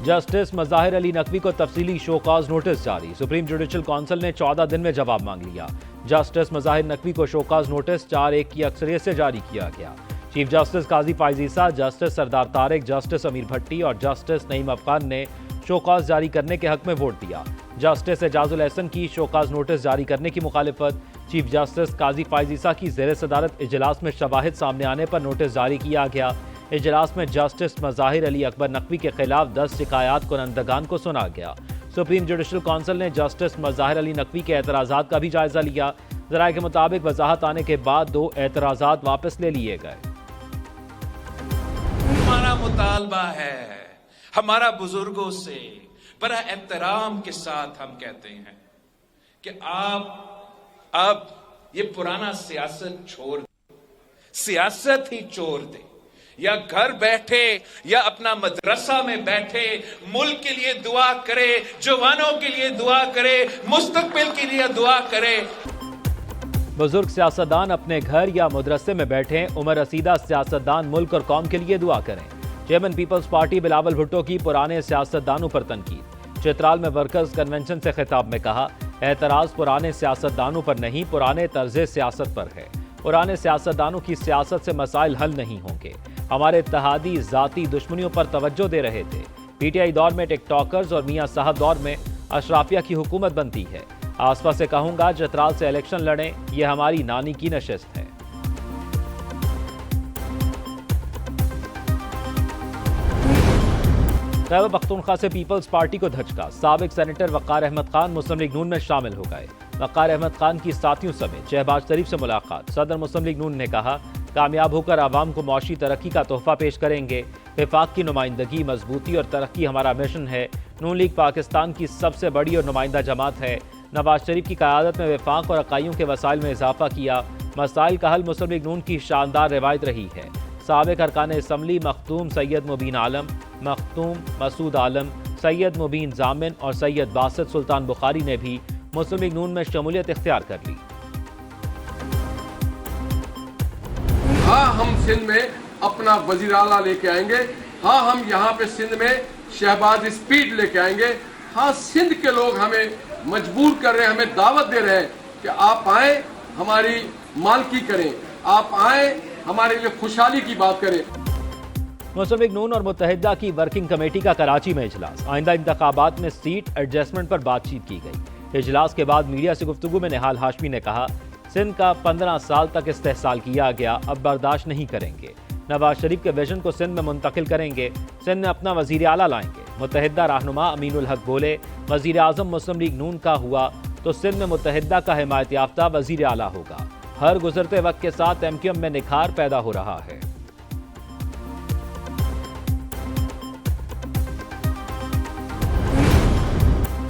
Justice Mazahir Ali Naqvi को तफसीली show cause notice जारी। सुप्रीम जुडिशल काउंसिल ने 14 दिन में जवाब मांग लिया। जस्टिस मज़ाहिर नकवी को शो कॉज नोटिस 4-1 की अक्सरियत से जारी किया गया। चीफ जस्टिस काजी फाइज ईसा, जस्टिस सरदार तारिक, जस्टिस अमीर भट्टी और जस्टिस नईम अफगान ने शो कॉज जारी करने के हक में वोट दिया। जस्टिस एजाजुल एहसन की शो कॉज नोटिस जारी करने की मुखालिफत। चीफ जस्टिस काजी फाइज ईसा की ज़ेर सदारत इजलास में शवाहिद सामने आने पर नोटिस जारी किया गया। इजलास में जस्टिस मज़ाहिर अली अकबर नकवी के खिलाफ 10 शिकायत कुनंदगान को सुना गया। सुप्रीम जुडिशल काउंसिल ने जस्टिस मज़ाहिर अली नकवी के एतराज़ात का भी जायजा लिया। ज़राए के मुताबिक वजाहत आने के बाद 2 एतराज़ात वापस ले लिए गए। हमारा मुतालबा है, हमारा बुजुर्गों से बड़ा एहतराम के साथ हम कहते हैं कि आप अब ये पुराना सियासत छोड़ दें, सियासत ही छोड़ दें, या घर बैठे या अपना मदरसा में बैठे मुल्क के लिए दुआ करे, जवानों के लिए दुआ करे, मुस्तकबिल के लिए दुआ करे। बुजुर्ग सियासतदान अपने घर या मदरसे में बैठे, उमर रसीदा सियासतदान मुल्क और कौम के लिए दुआ करें। चेयरमैन पीपल्स पार्टी बिलावल भुट्टो की पुराने सियासतदानों पर तनकीद। चित्राल में वर्कर्स कन्वेंशन से खिताब में कहा, एतराज पुराने सियासतदानों पर नहीं, पुराने तर्ज सियासत पर है। पुराने सियासतदानों की सियासत से मसाइल हल नहीं होंगे। हमारे इत्तेहादी जाती दुश्मनियों पर तवज्जो दे रहे थे। पीटीआई दौर में टिकटॉकर्स और मियां साहब दौर में अशराफिया की हुकूमत बनती है। आसपा से कहूंगा चित्राल से इलेक्शन लड़ें, यह हमारी नानी की नशिस्त है। खैबर पख्तूनख्वा से पीपल्स पार्टी को धचका। साबिक सेनेटर वक़ार अहमद खान मुस्लिम लीग नून में शामिल हो गए। वक़ार अहमद खान की साथियों समेत शहबाज शरीफ से मुलाकात। सदर मुस्लिम लीग नून ने कहा, कामयाब होकर आवाम को मौशी तरक्की का तोहफा पेश करेंगे। विफाक की नुमाइंदगी, मजबूती और तरक्की हमारा मिशन है। नून लीग पाकिस्तान की सबसे बड़ी और नुमाइंदा जमात है। नवाज शरीफ की क़यादत में विफाक और अकाइयों के वसाइल में इजाफा किया। मसाइल का हल मुस्लिम लीग नून की शानदार रिवायत रही है। साबिक अरकान असम्बली मखतूम सैयद मुबीन आलम, मखतूम मसूद आलम, सैयद मुबीन जामिन और सैयद बासित सुल्तान बुखारी ने भी मुस्लिम लीग नून में शमूलियत इख्तियार कर ली। हाँ, हम सिंध में अपना वजीर आला लेके आएंगे। हाँ, हम यहाँ पे सिंध में शहबाज स्पीड लेके आएंगे। हाँ, सिंध के लोग हमें मजबूर कर रहे हैं, हमें दावत दे रहे हैं कि आप आए, हमारी मालकी करें, आप आए, हमारे लिए खुशहाली की बात करें। मुस्लिम लीग नून और मुत्तहिदा की वर्किंग कमेटी का कराची में इजलास। आइंदा इंतखाबात में सीट एडजस्टमेंट पर बातचीत की गई। इजलास के बाद मीडिया से गुफ्तगू में निहाल हाशमी ने कहा, सिंध का 15 साल तक इस्तेहसाल किया गया, अब बर्दाश्त नहीं करेंगे। नवाज शरीफ के विजन को सिंध में मुंतकिल करेंगे। सिंध में अपना वजीर आला लाएंगे। मुत्तहिदा रहनुमा अमीनुल हक बोले, वजीर आजम मुस्लिम लीग नून का हुआ तो सिंध में मुत्तहिदा का हिमायत याफ्ता वजीर आला होगा। हर गुजरते वक्त के साथ एमक्यूएम में निखार पैदा हो रहा है।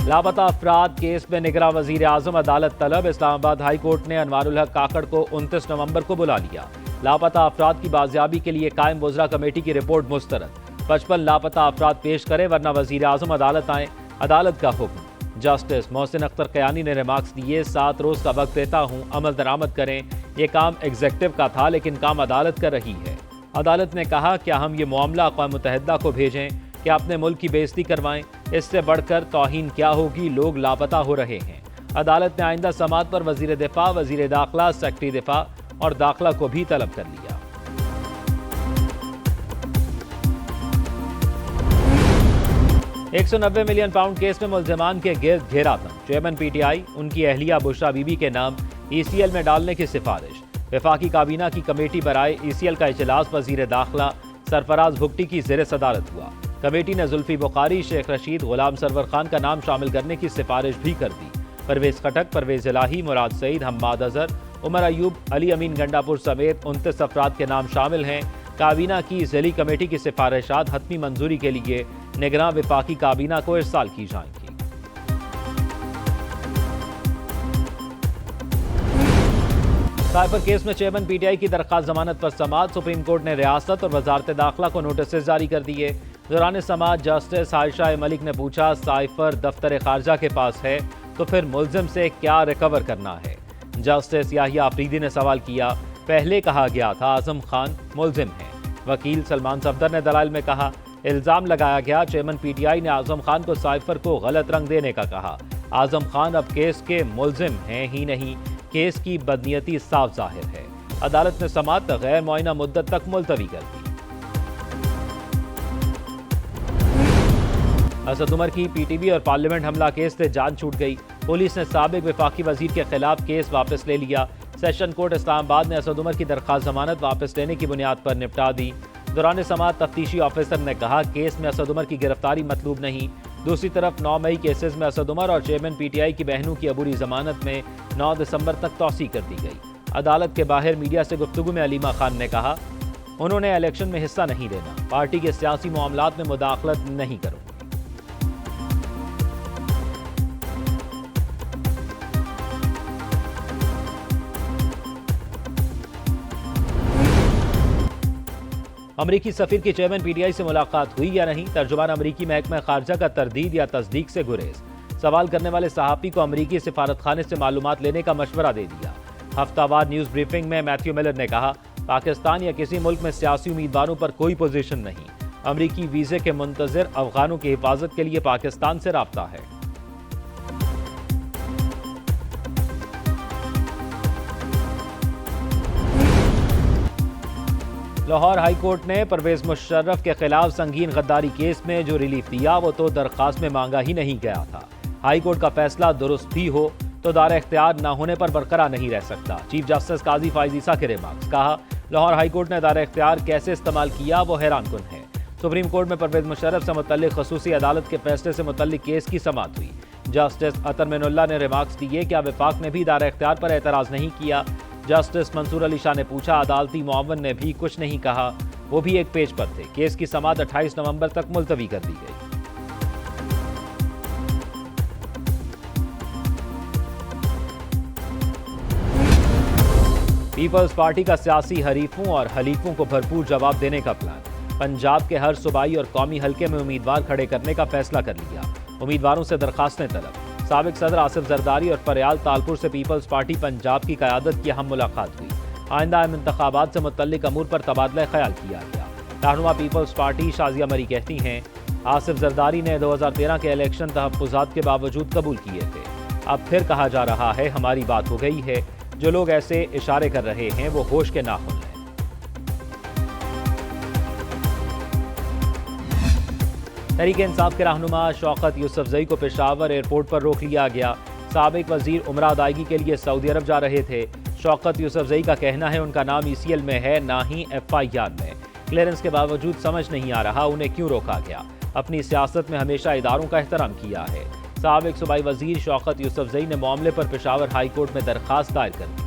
लापता अफराद केस में निगरां वजीर आजम अदालत तलब। इस्लामाबाद हाई कोर्ट ने अनवारुल हक काकड़ को 29 नवंबर को बुला लिया। लापता अफराद की बाजियाबी के लिए कायम वज़रा कमेटी की रिपोर्ट मुस्तरद। 55 लापता अफराद पेश करे वरना वजीर आजम अदालत आए, अदालत का हुक्म। जस्टिस मोहसिन अख्तर कयानी ने रिमार्क्स दिए, 7 रोज का वक्त देता हूँ, अमल दरामद करें। ये काम एग्जेक्टिव का था लेकिन काम अदालत कर रही है। अदालत ने कहा, क्या हम ये मामला अक़वाम मुत्तहिदा को भेजें, क्या अपने मुल्क की बेइज्जती करवाएं? इससे बढ़कर तौहीन क्या होगी? लोग लापता हो रहे हैं। अदालत ने आइंदा समात पर वजीर दिफा, वजीर दाखिला, सेक्रेटरी दिफा और दाखिला को भी तलब कर लिया। £190 मिलियन केस में मुल्जिमान के गिर्द घेरातन। चेयरमैन पीटीआई, उनकी अहलिया बुशरा बीबी के नाम ECL में डालने की सिफारिश। वफाकी काबीना की कमेटी बराए ECL का इजलास वजीर दाखिला सरफराज भुट्टी की ज़ेर सदारत हुआ। कमेटी ने जुल्फी बुखारी, शेख रशीद, गुलाम सरवर खान का नाम शामिल करने की सिफारिश भी कर दी। परवेज खटक, परवेज इलाही, मुराद सईद, हम्माद अजहर, उमर अयूब, अली अमीन गंडापुर समेत 29 अफराद के नाम शामिल हैं। काबीना की ज़ेली कमेटी की सिफारिशात हतमी मंजूरी के लिए निगरां वफाकी काबीना को इरसाल की जाएंगी। साइफर केस में चेयरमैन पीटीआई की दरख्वास्त जमानत पर समाअत। सुप्रीम कोर्ट ने रियासत और वजारत दाखिला को नोटिस जारी कर दिए। दौरान समाअत जस्टिस आयशा मलिक ने पूछा, साइफर दफ्तर खारजा के पास है तो फिर मुल्जिम से क्या रिकवर करना है? जस्टिस याहिया आफरीदी ने सवाल किया, पहले कहा गया था आजम खान मुल्जिम है। वकील सलमान सफदर ने दलाइल में कहा, الزام لگایا گیا چیئرمین پی ٹی آئی نے اعظم خان کو سائفر کو غلط رنگ دینے کا کہا۔ اعظم خان اب کیس کے ملزم ہیں ہی نہیں، کیس کی بدنیتی صاف ظاہر ہے۔ عدالت نے سماعت غیر معینہ مدت تک ملتوی کر دی۔ اسد عمر کی پی ٹی وی اور پارلیمنٹ حملہ کیس سے جان چھوٹ گئی۔ پولیس نے سابق وفاقی وزیر کے خلاف کیس واپس لے لیا۔ سیشن کورٹ اسلام آباد نے اسد عمر کی درخواست ضمانت واپس لینے کی بنیاد پر نپٹا دی۔ دوران سماعت تفتیشی آفیسر نے کہا کیس میں اسد عمر کی گرفتاری مطلوب نہیں۔ دوسری طرف 9 مئی کیسز میں اسد عمر اور چیئرمین پی ٹی آئی کی بہنوں کی عبوری ضمانت میں 9 دسمبر تک توسیع کر دی گئی۔ عدالت کے باہر میڈیا سے گفتگو میں علیمہ خان نے کہا انہوں نے الیکشن میں حصہ نہیں لینا، پارٹی کے سیاسی معاملات میں مداخلت نہیں کروں۔ امریکی سفیر کی چیئرمین پی ٹی آئی سے ملاقات ہوئی یا نہیں؟ ترجمان امریکی محکمہ خارجہ کا تردید یا تصدیق سے گریز۔ سوال کرنے والے صحافی کو امریکی سفارت خانے سے معلومات لینے کا مشورہ دے دیا۔ ہفتہ وار نیوز بریفنگ میں میتھیو ملر نے کہا پاکستان یا کسی ملک میں سیاسی امیدواروں پر کوئی پوزیشن نہیں۔ امریکی ویزے کے منتظر افغانوں کی حفاظت کے لیے پاکستان سے رابطہ ہے۔ لاہور ہائی کورٹ نے پرویز مشرف کے خلاف سنگین غداری کیس میں جو ریلیف دیا وہ تو درخواست میں مانگا ہی نہیں گیا تھا۔ ہائی کورٹ کا فیصلہ درست بھی ہو تو دار اختیار نہ ہونے پر برقرار نہیں رہ سکتا۔ چیف جسٹس قاضی فائز عیسیٰ کے ریمارکس۔ کہا لاہور ہائی کورٹ نے دار اختیار کیسے استعمال کیا وہ حیران کن ہے۔ سپریم کورٹ میں پرویز مشرف سے متعلق خصوصی عدالت کے فیصلے سے متعلق کیس کی سماعت ہوئی۔ جسٹس اطہر معین اللہ نے ریمارکس دیے کہ وفاق نے بھی دار اختیار پر اعتراض نہیں کیا۔ جسٹس منصور علی شاہ نے پوچھا عدالتی معاون نے بھی کچھ نہیں کہا، وہ بھی ایک پیج پر تھے۔ کیس کی سماعت 28 نومبر تک ملتوی کر دی گئی۔ پیپلز پارٹی کا سیاسی حریفوں اور حلیفوں کو بھرپور جواب دینے کا پلان۔ پنجاب کے ہر صوبائی اور قومی حلقے میں امیدوار کھڑے کرنے کا فیصلہ کر لیا۔ امیدواروں سے درخواستیں طلب۔ سابق صدر آصف زرداری اور فریال تالپور سے پیپلز پارٹی پنجاب کی قیادت کی اہم ملاقات ہوئی۔ آئندہ اہم انتخابات سے متعلق امور پر تبادلہ خیال کیا گیا۔ رہنما پیپلز پارٹی شازیہ مری کہتی ہیں آصف زرداری نے 2013 کے الیکشن تحفظات کے باوجود قبول کیے تھے۔ اب پھر کہا جا رہا ہے ہماری بات ہو گئی ہے۔ جو لوگ ایسے اشارے کر رہے ہیں وہ ہوش کے ناخن ہیں۔ تحریک انصاف کے رہنما شوکت یوسفزئی کو پشاور ایئرپورٹ پر روک لیا گیا۔ سابق وزیر عمرہ ادائیگی کے لیے سعودی عرب جا رہے تھے۔ شوکت یوسفزئی کا کہنا ہے ان کا نام ECL میں ہے نہ ہی FIR میں۔ کلیئرنس کے باوجود سمجھ نہیں آ رہا انہیں کیوں روکا گیا۔ اپنی سیاست میں ہمیشہ اداروں کا احترام کیا ہے۔ سابق صوبائی وزیر شوکت یوسفزئی نے معاملے پر پشاور ہائی کورٹ میں درخواست دائر کر دی۔